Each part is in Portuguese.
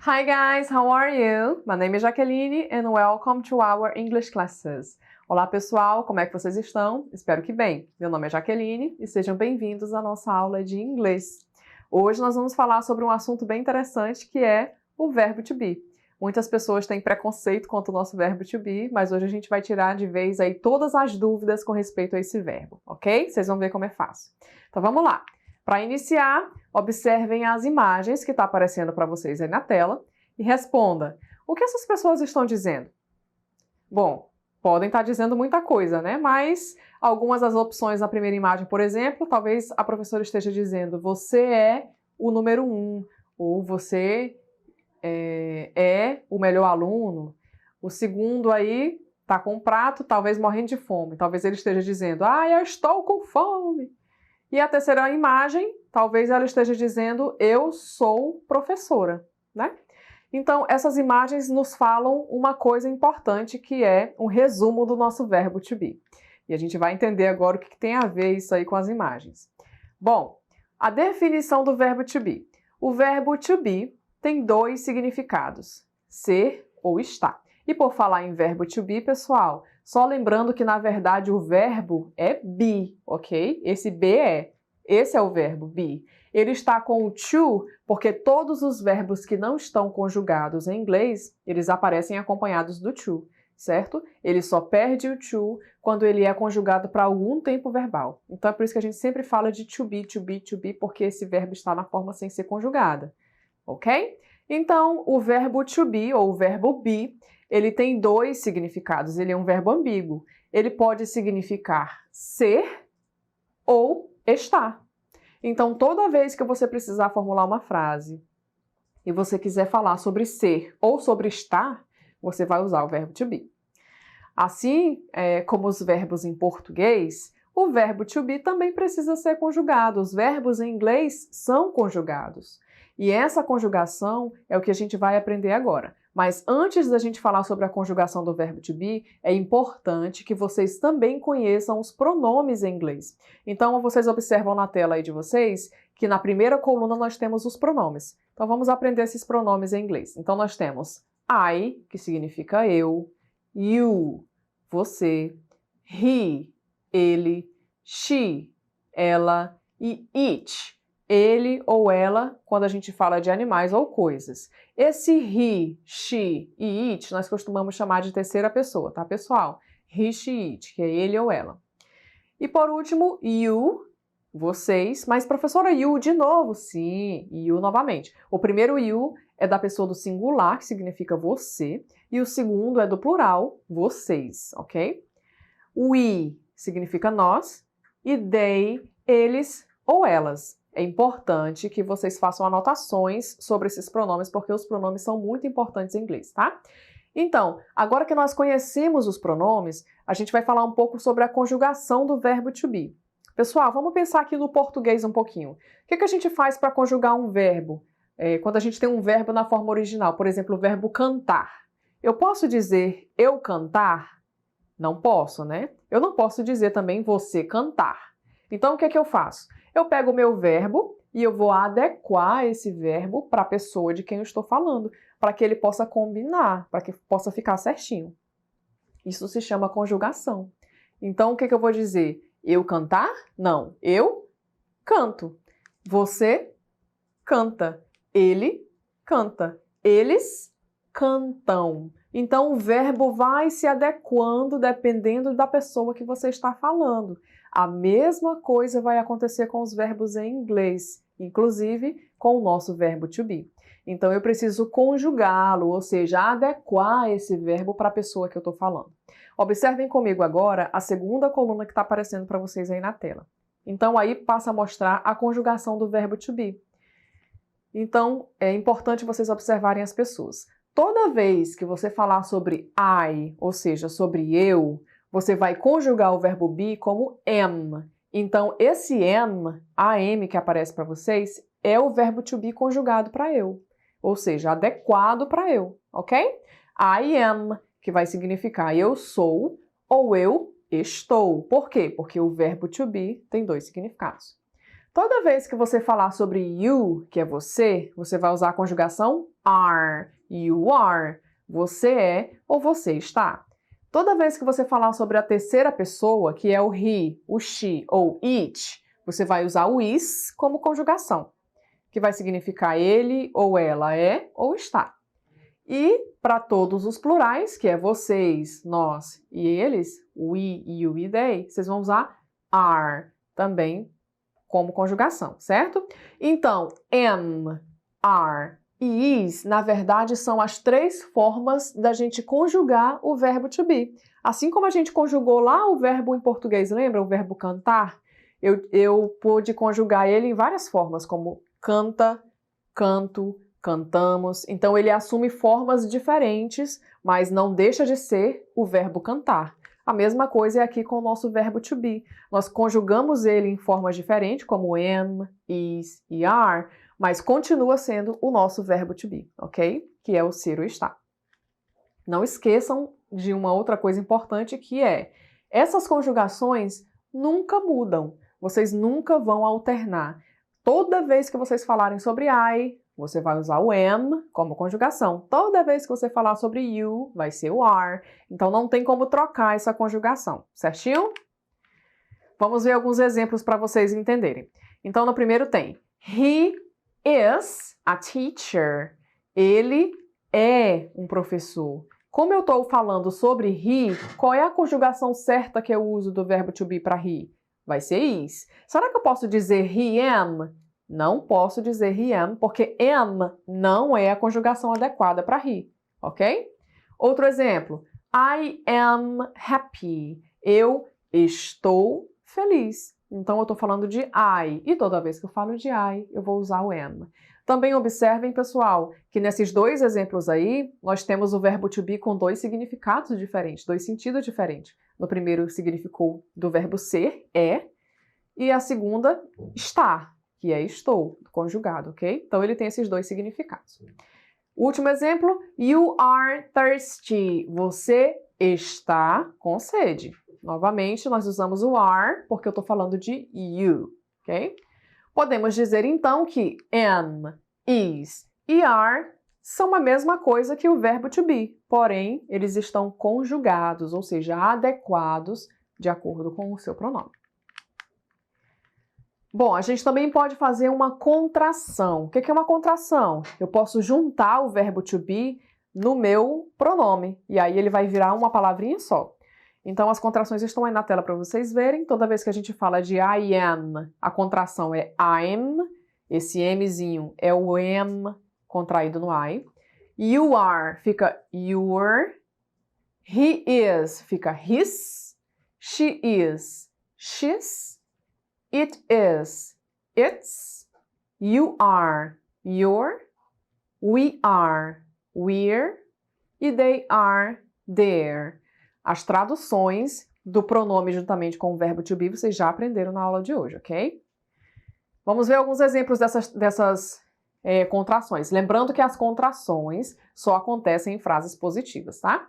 Hi guys, how are you? My name is Jaqueline and welcome to our English classes. Olá pessoal, como é que vocês estão? Espero que bem. Meu nome é Jaqueline e sejam bem-vindos à nossa aula de inglês. Hoje nós vamos falar sobre um assunto bem interessante que é o verbo to be. Muitas pessoas têm preconceito quanto ao nosso verbo to be, mas hoje a gente vai tirar de vez aí todas as dúvidas com respeito a esse verbo, ok? Vocês vão ver como é fácil. Então vamos lá. Para iniciar, observem as imagens que estão aparecendo para vocês aí na tela e responda. O que essas pessoas estão dizendo? Bom, podem estar dizendo muita coisa, né? Mas algumas das opções na primeira imagem, por exemplo, talvez a professora esteja dizendo você é o número 1, ou você é o melhor aluno. O segundo aí está com um prato, talvez morrendo de fome. Talvez ele esteja dizendo, eu estou com fome. E a terceira imagem, talvez ela esteja dizendo, eu sou professora, né? Então, essas imagens nos falam uma coisa importante, que é um resumo do nosso verbo to be. E a gente vai entender agora o que tem a ver isso aí com as imagens. Bom, a definição do verbo to be. O verbo to be tem dois significados, ser ou estar. E por falar em verbo to be, pessoal, só lembrando que, na verdade, o verbo é be, ok? Esse é o verbo be. Ele está com o to, porque todos os verbos que não estão conjugados em inglês, eles aparecem acompanhados do to, certo? Ele só perde o to quando ele é conjugado para algum tempo verbal. Então é por isso que a gente sempre fala de to be, to be, to be, porque esse verbo está na forma sem ser conjugada, ok? Então, o verbo to be, ou o verbo be, ele tem dois significados, ele é um verbo ambíguo. Ele pode significar ser ou estar. Então, toda vez que você precisar formular uma frase e você quiser falar sobre ser ou sobre estar, você vai usar o verbo to be. Assim como os verbos em português, o verbo to be também precisa ser conjugado. Os verbos em inglês são conjugados. E essa conjugação é o que a gente vai aprender agora. Mas antes da gente falar sobre a conjugação do verbo to be, é importante que vocês também conheçam os pronomes em inglês. Então, vocês observam na tela aí de vocês que na primeira coluna nós temos os pronomes. Então, vamos aprender esses pronomes em inglês. Então, nós temos I, que significa eu, you, você, he, ele, she, ela e it, ele ou ela, quando a gente fala de animais ou coisas. Esse he, she e it nós costumamos chamar de terceira pessoa, tá, pessoal? He, she, it, que é ele ou ela. E por último, you, vocês. Mas, professora, you de novo? Sim, you novamente. O primeiro you é da pessoa do singular, que significa você, e o segundo é do plural, vocês, ok? We significa nós, e they, eles ou elas. É importante que vocês façam anotações sobre esses pronomes, porque os pronomes são muito importantes em inglês, tá? Então, agora que nós conhecemos os pronomes, a gente vai falar um pouco sobre a conjugação do verbo to be. Pessoal, vamos pensar aqui no português um pouquinho. O que a gente faz para conjugar um verbo? Quando a gente tem um verbo na forma original, por exemplo, o verbo cantar. Eu posso dizer eu cantar? Não posso, né? Eu não posso dizer também você cantar. Então, o que eu faço? Eu pego o meu verbo e eu vou adequar esse verbo para a pessoa de quem eu estou falando, para que ele possa combinar, para que possa ficar certinho. Isso se chama conjugação. Então, o que eu vou dizer? Eu cantar? Não. Eu canto. Você canta. Ele canta. Eles cantam. Então, o verbo vai se adequando dependendo da pessoa que você está falando. A mesma coisa vai acontecer com os verbos em inglês, inclusive com o nosso verbo to be. Então, eu preciso conjugá-lo, ou seja, adequar esse verbo para a pessoa que eu estou falando. Observem comigo agora a segunda coluna que está aparecendo para vocês aí na tela. Então, aí passa a mostrar a conjugação do verbo to be. Então, é importante vocês observarem as pessoas. Toda vez que você falar sobre I, ou seja, sobre eu, você vai conjugar o verbo be como am. Então, esse am que aparece para vocês, é o verbo to be conjugado para eu. Ou seja, adequado para eu, ok? I am, que vai significar eu sou ou eu estou. Por quê? Porque o verbo to be tem dois significados. Toda vez que você falar sobre you, que é você, você vai usar a conjugação are. You are. Você é ou você está. Toda vez que você falar sobre a terceira pessoa, que é o he, o she ou it, você vai usar o is como conjugação, que vai significar ele ou ela é ou está. E para todos os plurais, que é vocês, nós e eles, we, you e they, vocês vão usar are também como conjugação, certo? Então, am, are e is, na verdade, são as três formas da gente conjugar o verbo to be. Assim como a gente conjugou lá o verbo em português, lembra? O verbo cantar? Eu pude conjugar ele em várias formas, como canta, canto, cantamos. Então, ele assume formas diferentes, mas não deixa de ser o verbo cantar. A mesma coisa é aqui com o nosso verbo to be. Nós conjugamos ele em formas diferentes, como am, is e are, mas continua sendo o nosso verbo to be, ok? Que é o ser ou estar. Não esqueçam de uma outra coisa importante, que é essas conjugações nunca mudam. Vocês nunca vão alternar. Toda vez que vocês falarem sobre I, você vai usar o am como conjugação. Toda vez que você falar sobre you, vai ser o are. Então, não tem como trocar essa conjugação, certinho? Vamos ver alguns exemplos para vocês entenderem. Então, no primeiro tem he is a teacher. Ele é um professor. Como eu estou falando sobre he, qual é a conjugação certa que eu uso do verbo to be para he? Vai ser is. Será que eu posso dizer he am? Não posso dizer he am, porque am não é a conjugação adequada para he, ok? Outro exemplo. I am happy. Eu estou feliz. Então, eu estou falando de I. E toda vez que eu falo de I, eu vou usar o am. Também observem, pessoal, que nesses dois exemplos aí, nós temos o verbo to be com dois significados diferentes, dois sentidos diferentes. No primeiro, significou do verbo ser, é, e a segunda, estar, que é estou, conjugado, ok? Então, ele tem esses dois significados. Último exemplo, you are thirsty. Você está com sede. Novamente, nós usamos o are, porque eu estou falando de you, ok? Podemos dizer, então, que am, is e are são a mesma coisa que o verbo to be, porém, eles estão conjugados, ou seja, adequados de acordo com o seu pronome. Bom, a gente também pode fazer uma contração. O que é uma contração? Eu posso juntar o verbo to be no meu pronome, e aí ele vai virar uma palavrinha só. Então, as contrações estão aí na tela para vocês verem. Toda vez que a gente fala de I am, a contração é I'm. Esse Mzinho é o am contraído no I. You are fica your. He is fica his. She is she's. It is its. You are your. We are we're. E they are their. As traduções do pronome juntamente com o verbo to be vocês já aprenderam na aula de hoje, ok? Vamos ver alguns exemplos dessas contrações. Lembrando que as contrações só acontecem em frases positivas, tá?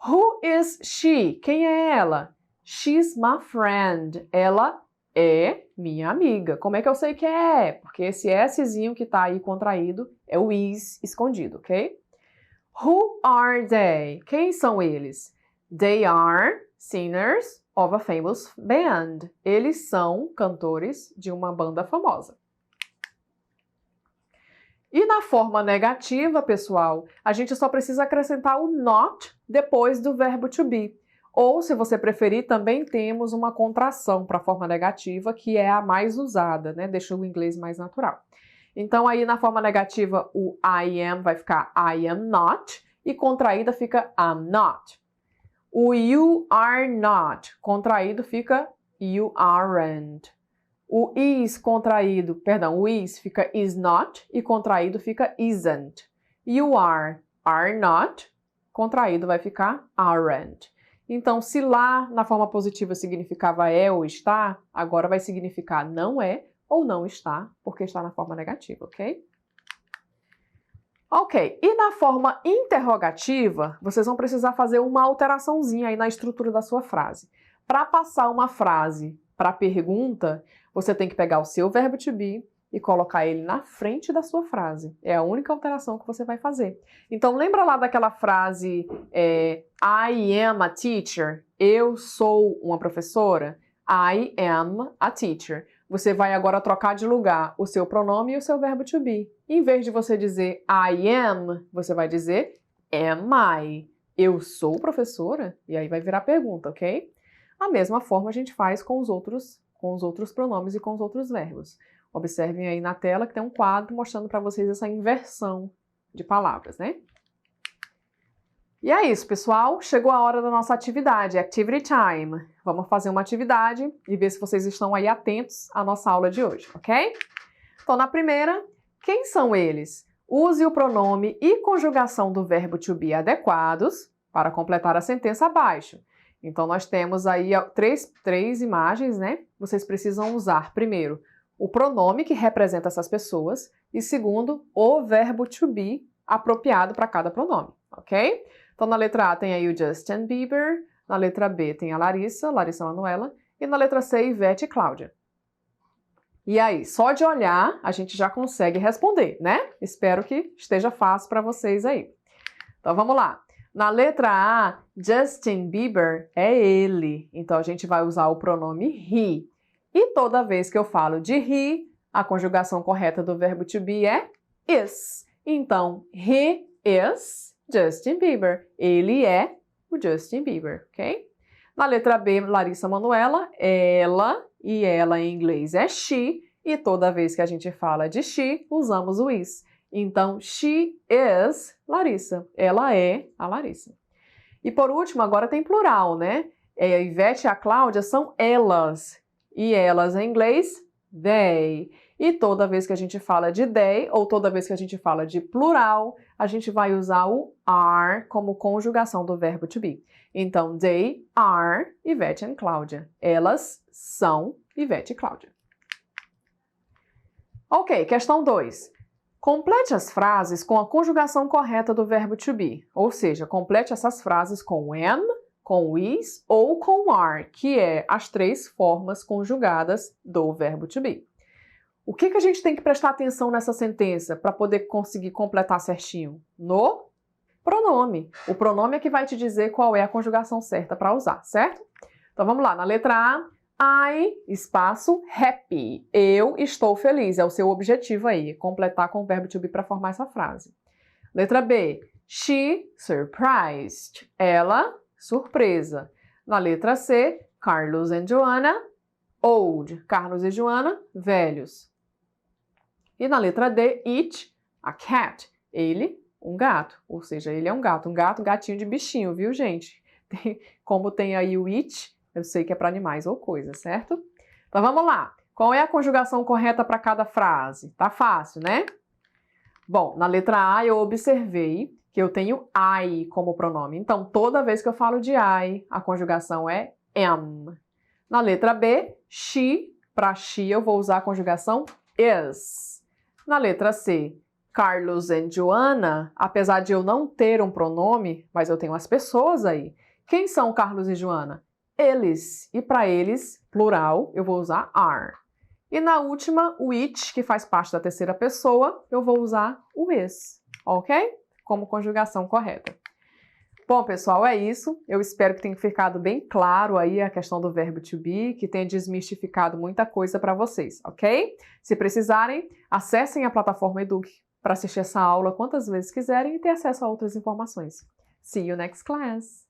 Who is she? Quem é ela? She's my friend. Ela é minha amiga. Como é que eu sei que é? Porque esse Szinho que tá aí contraído é o is escondido, ok? Who are they? Quem são eles? They are singers of a famous band. Eles são cantores de uma banda famosa. E na forma negativa, pessoal, a gente só precisa acrescentar o not depois do verbo to be. Ou, se você preferir, também temos uma contração para a forma negativa, que é a mais usada, né? Deixa o inglês mais natural. Então, aí na forma negativa, o I am vai ficar I am not, e contraída fica I'm not. O you are not contraído fica you aren't. O is contraído, perdão, o is fica is not e contraído fica isn't. You are not, contraído vai ficar aren't. Então, se lá na forma positiva significava é ou está, agora vai significar não é ou não está, porque está na forma negativa, ok? Ok, e na forma interrogativa, vocês vão precisar fazer uma alteraçãozinha aí na estrutura da sua frase. Para passar uma frase para pergunta, você tem que pegar o seu verbo to be e colocar ele na frente da sua frase. É a única alteração que você vai fazer. Então, lembra lá daquela frase I am a teacher? Eu sou uma professora? I am a teacher. Você vai agora trocar de lugar o seu pronome e o seu verbo to be. Em vez de você dizer I am, você vai dizer am I? Eu sou professora? E aí vai virar pergunta, ok? A mesma forma a gente faz com os outros pronomes e com os outros verbos. Observem aí na tela que tem um quadro mostrando para vocês essa inversão de palavras, né? E é isso, pessoal. Chegou a hora da nossa atividade, Activity Time. Vamos fazer uma atividade e ver se vocês estão aí atentos à nossa aula de hoje, ok? Então, na primeira, quem são eles? Use o pronome e conjugação do verbo to be adequados para completar a sentença abaixo. Então, nós temos aí três imagens, né? Vocês precisam usar, primeiro, o pronome que representa essas pessoas e, segundo, o verbo to be apropriado para cada pronome, ok? Então, na letra A tem aí o Justin Bieber, na letra B tem a Larissa Manoela, e na letra C, Ivete e Cláudia. E aí, só de olhar, a gente já consegue responder, né? Espero que esteja fácil para vocês aí. Então, vamos lá. Na letra A, Justin Bieber é ele. Então, a gente vai usar o pronome he. E toda vez que eu falo de he, a conjugação correta do verbo to be é is. Então, he is Justin Bieber. Ele é o Justin Bieber, ok? Na letra B, Larissa Manoela, ela, e ela em inglês é she, e toda vez que a gente fala de she, usamos o is. Então, she is Larissa. Ela é a Larissa. E por último, agora tem plural, né? A Ivete e a Cláudia são elas. E elas em inglês, they. E toda vez que a gente fala de they, ou toda vez que a gente fala de plural, a gente vai usar o are como conjugação do verbo to be. Então, they are Ivete e Cláudia. Elas são Ivete e Cláudia. Ok, questão 2. Complete as frases com a conjugação correta do verbo to be. Ou seja, complete essas frases com am, com is ou com are, que é as três formas conjugadas do verbo to be. O que a gente tem que prestar atenção nessa sentença para poder conseguir completar certinho? No pronome. O pronome é que vai te dizer qual é a conjugação certa para usar, certo? Então vamos lá, na letra A, I, espaço, happy. Eu estou feliz, é o seu objetivo aí, completar com o verbo to be para formar essa frase. Letra B, she surprised. Ela, surpresa. Na letra C, Carlos and Joanna, old. Carlos e Joana, velhos. E na letra D, it, a cat. Ele, um gato. Ou seja, ele é um gato. Um gatinho de bichinho, viu, gente? Como tem aí o it, eu sei que é para animais ou coisas, certo? Então vamos lá. Qual é a conjugação correta para cada frase? Tá fácil, né? Bom, na letra A eu observei que eu tenho I como pronome. Então, toda vez que eu falo de I, a conjugação é am. Na letra B, she, para she eu vou usar a conjugação is. Na letra C, Carlos and Joanna, apesar de eu não ter um pronome, mas eu tenho as pessoas aí. Quem são Carlos e Joana? Eles. E para eles, plural, eu vou usar are. E na última, o it, que faz parte da terceira pessoa, eu vou usar o is, ok? Como conjugação correta. Bom, pessoal, é isso. Eu espero que tenha ficado bem claro aí a questão do verbo to be, que tenha desmistificado muita coisa para vocês, ok? Se precisarem, acessem a plataforma Eduque para assistir essa aula quantas vezes quiserem e ter acesso a outras informações. See you next class!